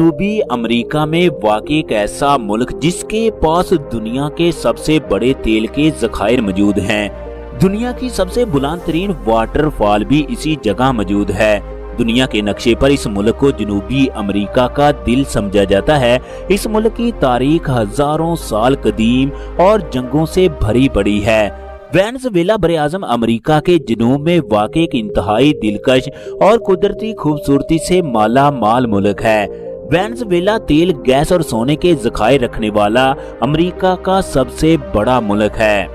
जनूबी अमेरिका में वाक़ एक ऐसा मुल्क जिसके पास दुनिया के सबसे बड़े तेल के ज़खायर मौजूद हैं। दुनिया की सबसे बुलंद तरीन वाटरफॉल भी इसी जगह मौजूद है। दुनिया के नक्शे पर इस मुल्क को जनूबी अमेरिका का दिल समझा जाता है। इस मुल्क की तारीख हजारों साल कदीम और जंगों से भरी पड़ी है। वेनेजुएला बरे-आज़म अमेरिका के जनूब में वाक़ एक इंतहाई दिलकश और कुदरती खूबसूरती से माला माल मुल्क है। वेनेजुएला तेल, गैस और सोने के ज़खायर रखने वाला अमेरिका का सबसे बड़ा मुल्क है,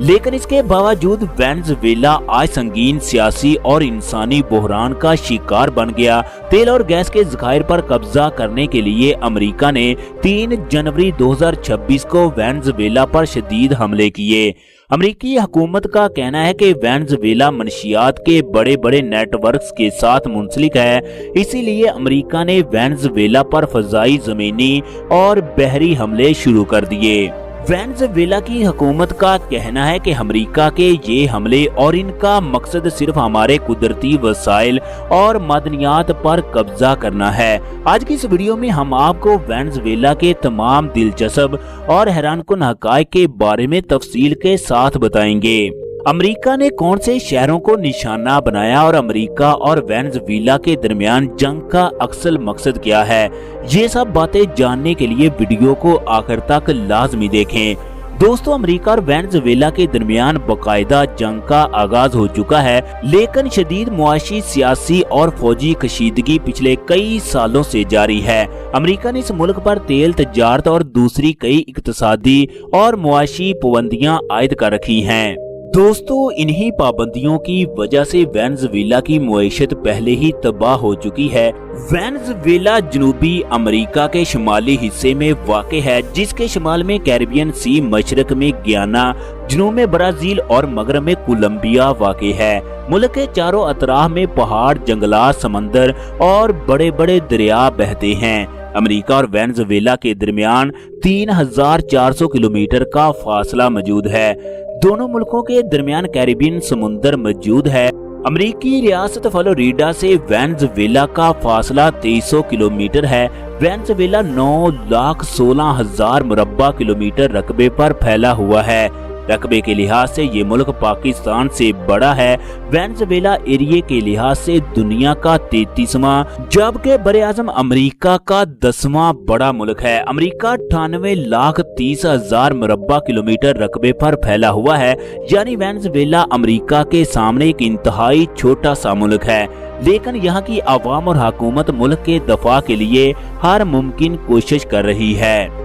लेकिन इसके बावजूद वेनेजुएला आज संगीन सियासी और इंसानी बहरान का शिकार बन गया। तेल और गैस के ज़खायर पर कब्जा करने के लिए अमेरिका ने 3 जनवरी 2026 को वेनेजुएला पर शदीद हमले किए। अमेरिकी हुकूमत का कहना है कि वेनेजुएला मनशियात के बड़े बड़े नेटवर्क्स के साथ मुंसलिक है, इसीलिए अमेरिका ने वेनेजुएला पर फजाई, ज़मीनी और बहरी हमले शुरू कर दिए। वेनेजुएला की हुकूमत का कहना है कि अमेरिका के ये हमले और इनका मकसद सिर्फ हमारे कुदरती वसाइल और मदनियात पर कब्जा करना है। आज की इस वीडियो में हम आपको वेनेजुएला के तमाम दिलचस्प और हैरानकुन हक़ाइक़ के बारे में तफसील के साथ बताएंगे। अमेरिका ने कौन से शहरों को निशाना बनाया और अमेरिका और वेनेजुएला के दरमियान जंग का असल मकसद क्या है, ये सब बातें जानने के लिए वीडियो को आखिर तक लाजमी देखें। दोस्तों, अमेरिका और वेनेजुएला के दरमियान बाकायदा जंग का आगाज हो चुका है, लेकिन शदीद मुआशी, सियासी और फौजी कशीदगी पिछले कई सालों से जारी है। अमेरिका ने इस मुल्क पर तेल, तजारत और दूसरी कई इक्तसादी और मुआशी पाबंदियां आयद कर रखी हैं। दोस्तों, इन्हीं पाबंदियों की वजह से वेनेजुएला की मुईशत पहले ही तबाह हो चुकी है। वेनेजुएला जनूबी अमेरिका के शुमाली हिस्से में वाक़ है, जिसके शुमाल में कैरिबियन सी, मशरक में गियाना, जनूब में ब्राजील और मगरब में कोलंबिया वाक़ है। मुल्क के चारों अतराफ में पहाड़, जंगलात, समंदर और बड़े बड़े दरिया बहते हैं। अमेरिका और वेनेजुएला के दरमियान 3400 किलोमीटर का फासला मौजूद है। दोनों मुल्कों के दरमियान कैरिबियन समुंदर मौजूद है। अमेरिकी रियासत फ्लोरिडा से वेनेजुएला का फासला 2300 किलोमीटर है। वेनेजुएला 9,16,000 मुरब्बा किलोमीटर रकबे पर फैला हुआ है। रकबे के लिहाज से ये मुल्क पाकिस्तान से बड़ा है। वेनेजुएला एरिया के लिहाज से दुनिया का 33वां, जबकि बरे-आज़म अमेरिका का 10वां बड़ा मुल्क है। अमेरिका 98,30,000 मुरब्बा किलोमीटर रकबे पर फैला हुआ है, यानी वेनेजुएला अमेरिका के सामने एक इंतहाई छोटा सा मुल्क है, लेकिन यहाँ की आवाम और हुकूमत मुल्क के दफा के लिए हर मुमकिन कोशिश कर रही है।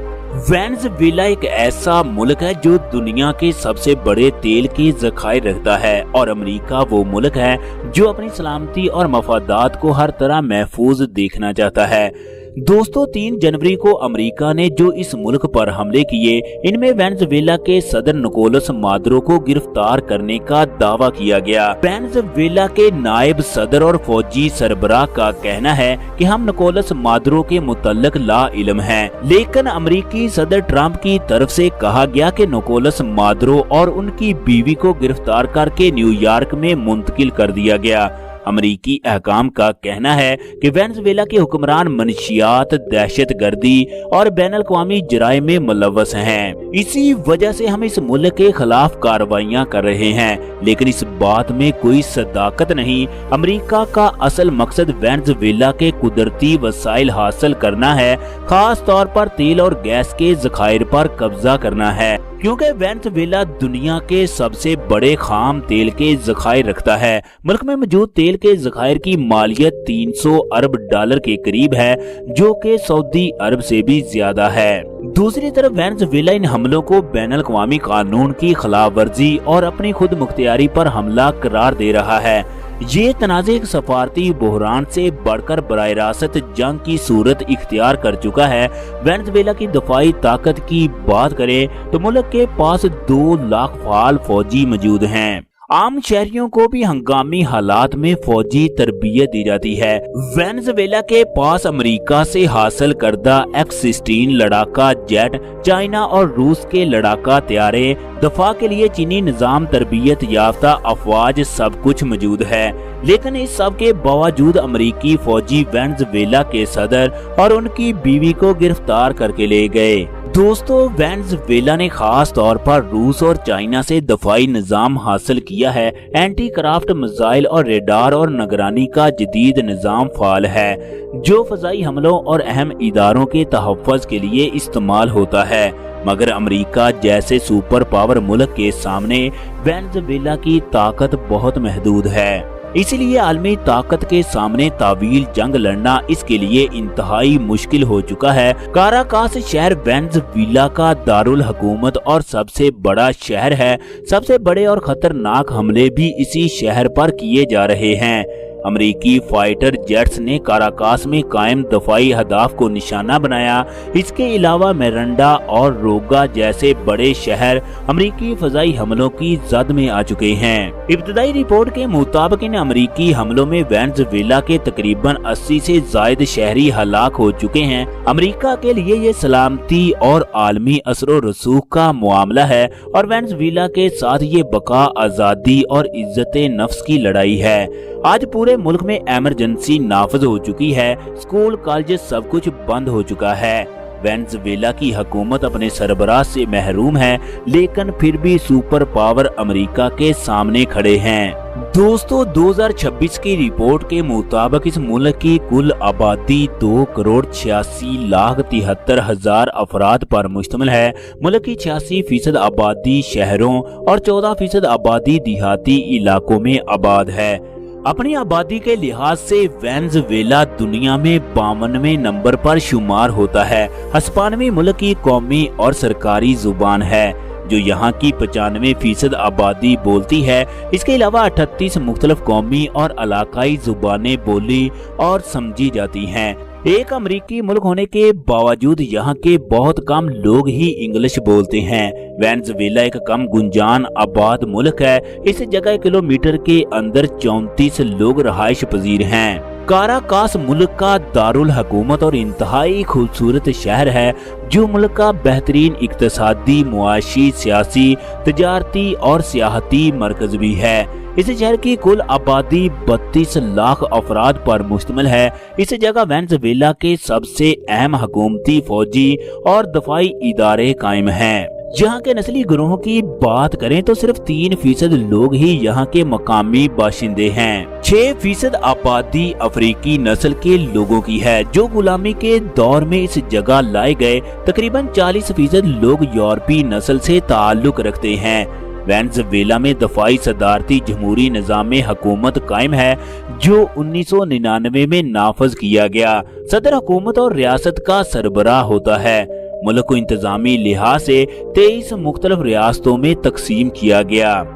वेनेजुएला एक ऐसा मुल्क है जो दुनिया के सबसे बड़े तेल के ज़खायर रखता है, और अमेरिका वो मुल्क है जो अपनी सलामती और मफादात को हर तरह महफूज देखना चाहता है। दोस्तों, 3 जनवरी को अमेरिका ने जो इस मुल्क पर हमले किए, इनमें वेनेजुएला के सदर निकोलस मादुरो को गिरफ्तार करने का दावा किया गया। वेनेजुएला के नायब सदर और फौजी सरबराह का कहना है कि हम निकोलस मादुरो के मुतल्लिक ला इल्म हैं, लेकिन अमेरिकी सदर ट्रंप की तरफ से कहा गया कि निकोलस मादुरो और उनकी बीवी को गिरफ्तार करके न्यूयॉर्क में मुंतकिल कर दिया गया। अमेरिकी अहकाम का कहना है कि वेनेजुएला के हुक्मरान मनशियात, दहशतगर्दी और बैनुल-अक़वामी जराइम में मुलव्वस हैं। इसी वजह से हम इस मुल्क के खिलाफ कार्रवाइयां कर रहे हैं, लेकिन इस बात में कोई सदाकत नहीं। अमेरिका का असल मकसद वेनेजुएला के कुदरती वसाइल हासिल करना है, खास तौर पर तेल और गैस के ज़खायर पर कब्जा करना है, क्योंकि वेनेजुएला दुनिया के सबसे बड़े खाम तेल के ज़खायर रखता है। मुल्क में मौजूद तेल के ज़खायर की मालियत 300 अरब डॉलर के करीब है, जो कि सऊदी अरब से भी ज्यादा है। दूसरी तरफ वेनेजुएला इन हमलों को बैनुल-अक़वामी कानून की खिलाफ वर्जी और अपनी खुद मुख्तियारी पर हमला करार दे रहा है। ये तनाज़े एक सफारती बहरान से बढ़कर बराह रास्त जंग की सूरत इख्तियार कर चुका है। वेनेजुएला की दफाई ताकत की बात करें तो मुल्क के पास 2 लाख फाल फौजी मौजूद हैं आम शहरियों को भी हंगामी हालात में फौजी तरबियत दी जाती है। वेनेजुएला के पास अमेरिका से हासिल करदा F-16 लड़ाका जेट, चाइना और रूस के लड़ाका तैयारे, दफा के लिए चीनी निजाम, तरबियत याफ्ता अफवाज, सब कुछ मौजूद है। लेकिन इस सब के बावजूद अमेरिकी फौजी वेनेजुएला के सदर और उनकी बीवी को गिरफ्तार करके ले गए। दोस्तों, वेनेजुएला ने खास तौर पर रूस और चाइना से दफाई निजाम हासिल किया है। एंटी क्राफ्ट मिसाइल और रेडार और निगरानी का जदीद निजाम फाल है, जो फजाई हमलों और अहम इदारों के तहफ़्फ़ुज़ के लिए इस्तेमाल होता है। मगर अमेरिका जैसे सुपर पावर मुल्क के सामने वेनेजुएला की ताकत बहुत महदूद है। इसलिए आलमी ताकत के सामने तावील जंग लड़ना इसके लिए इंतहाई मुश्किल हो चुका है। काराकास शहर वेनेजुएला का दारुल हुकूमत और सबसे बड़ा शहर है। सबसे बड़े और खतरनाक हमले भी इसी शहर पर किए जा रहे हैं। अमेरिकी फाइटर जेट्स ने काराकास में कायम दफाई अहदाफ को निशाना बनाया। इसके अलावा मेरंडा और रोगा जैसे बड़े शहर अमेरिकी फजाई हमलों की जद में आ चुके हैं। इब्तदाई रिपोर्ट के मुताबिक इन अमेरिकी हमलों में वेनेजुएला के तकरीबन 80 से जायद शहरी हलाक हो चुके हैं। अमेरिका के लिए ये सलामती और आलमी असर रसूख का मामला है और वेनेजुएला के साथ ये बका, आजादी और इज्जत नफ्स की लड़ाई है। आज पूरे मुल्क में इमरजेंसी नाफज हो चुकी है। स्कूल, कॉलेज, सब कुछ बंद हो चुका है। वेनेजुएला की हुकूमत अपने सरबराह से महरूम है, लेकिन फिर भी सुपर पावर अमेरिका के सामने खड़े हैं। दोस्तों, 2026 की रिपोर्ट के मुताबिक इस मुल्क की कुल आबादी 2,86,73,000 अफराद पर मुश्तमिल है। मुल्क की 86% आबादी शहरों और 14% आबादी देहाती इलाकों में आबाद है। अपनी आबादी के लिहाज से वेनेजुएला दुनिया में 52वें नंबर पर शुमार होता है। हिस्पानिक मुल्क की कौमी और सरकारी जुबान है, जो यहाँ की 95% आबादी बोलती है। इसके अलावा 38 मुख्तलिफ कौमी और इलाकाई जुबानें बोली और समझी जाती हैं। एक अमेरिकी मुल्क होने के बावजूद यहाँ के बहुत कम लोग ही इंग्लिश बोलते हैं। वेनेजुएला एक कम गुंजान आबाद मुल्क है। इस जगह किलोमीटर के अंदर 34 लोग रहायश पजीर हैं। काराकास मुल्क का दारुल हुकूमत और इंतहाई खूबसूरत शहर है, जो मुल्क का बेहतरीन इक्तसादी, मुआशी, सियासी, तजारती और सियाहती मरकज भी है। इस शहर की कुल आबादी 32 लाख अफराद पर मुश्तमिल है। इस जगह वेनेजुएला के सबसे अहम हुकूमती, फौजी और दफाई इदारे कायम हैं। यहाँ के नस्ली ग्रोह की बात करें तो सिर्फ 3% लोग ही यहाँ के मकामी बाशिंदे हैं। 6% आबादी अफ्रीकी नस्ल के लोगों की है, जो गुलामी के दौर में इस जगह लाए गए। तकरीबन 40% लोग यूरोपीय नस्ल से ताल्लुक रखते हैं। वेनेजुएला में दफाई सदारती जमहूरी निजाम हुकूमत कायम है, जो 1999 में नाफज किया गया। सदर हुकूमत और रियासत का सरबराह होता है। मुल्क को इंतजामी लिहाज से 23 मुख्तलिफ रियासतों में तकसीम किया गया,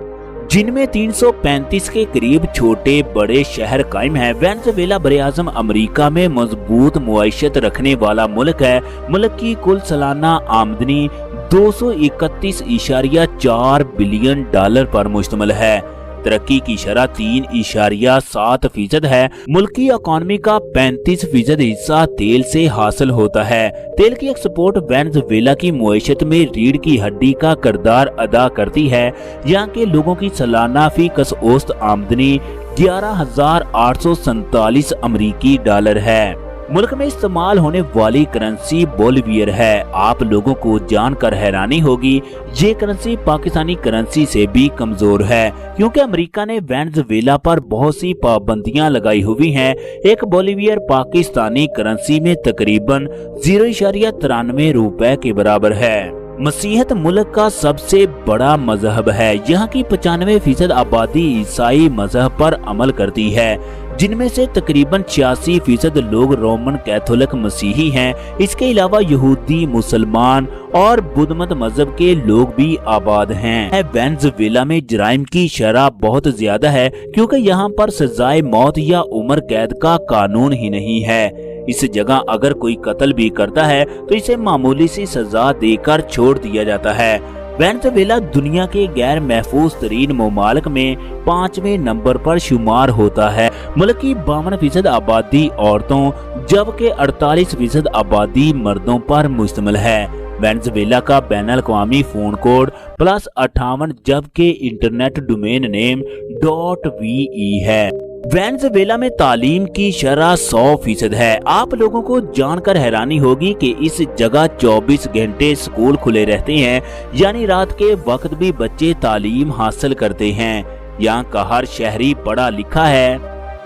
जिनमें 335 के करीब छोटे बड़े शहर कायम हैं। वेनेजुएला बरे-आज़म अमेरिका में मजबूत मुआइशत रखने वाला मुल्क है। मुल्क की कुल सालाना आमदनी 231.4 बिलियन डॉलर पर मुश्तमिल है। तरक्की की शरह 3.7% है। मुल्क की इकॉनमी का 35% हिस्सा तेल से हासिल होता है। तेल की एक्सपोर्ट वेनेजुएला की मुआइशत में रीढ़ की हड्डी का किरदार अदा करती है। यहाँ के लोगों की सालाना फीकस औसत आमदनी 11,847 अमेरिकी डॉलर है। मुल्क में इस्तेमाल होने वाली करेंसी बोलिवियर है। आप लोगों को जानकर हैरानी होगी, ये करेंसी पाकिस्तानी करेंसी से भी कमजोर है, क्योंकि अमेरिका ने वेनेजुएला पर बहुत सी पाबंदियां लगाई हुई हैं। एक बोलिवियर पाकिस्तानी करेंसी में तकरीबन 0.93 रुपए के बराबर है। मसीहत मुल्क का सबसे बड़ा मजहब है। यहाँ की 95% आबादी ईसाई मजहब पर अमल करती है, जिनमें से तकरीबन 86% लोग रोमन कैथोलिक मसीही हैं। इसके अलावा यहूदी, मुसलमान और बुद्ध मत मजहब के लोग भी आबाद हैं। वेनेजुएला में जराइम की शरह बहुत ज्यादा है, क्योंकि यहाँ पर सजाए मौत या उम्र कैद का कानून ही नहीं है। इस जगह अगर कोई कत्ल भी करता है तो इसे मामूली सी सजा देकर छोड़ दिया जाता है। वेनेजुएला दुनिया के गैर महफूज तरीन ममालिक में 5वें नंबर पर शुमार होता है। मुल्क की 52% आबादी औरतों जबकि 48% आबादी मर्दों पर मुश्तमिल है। वेनेजुएला का बैनुल अक़वामी फोन कोड +58 जबकि इंटरनेट डोमेन नेम .ve है। वेनेजुएला में तालीम की शरह 100% है। आप लोगों को जानकर हैरानी होगी कि इस जगह 24 घंटे स्कूल खुले रहते हैं, यानी रात के वक्त भी बच्चे तालीम हासिल करते हैं। यहाँ का हर शहरी पढ़ा लिखा है।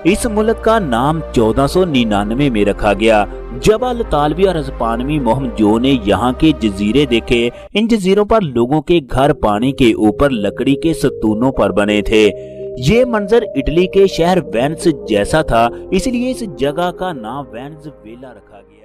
इस मुल्क का नाम 1499 में रखा गया जब अल तालबी और स्पेनी मोहमजो ने यहाँ के जजीरे देखे। इन जजीरों पर लोगों के घर पानी के ऊपर लकड़ी के सतूनों पर बने थे। ये मंजर इटली के शहर वेनिस जैसा था, इसलिए इस जगह का नाम वेनेजुएला रखा गया।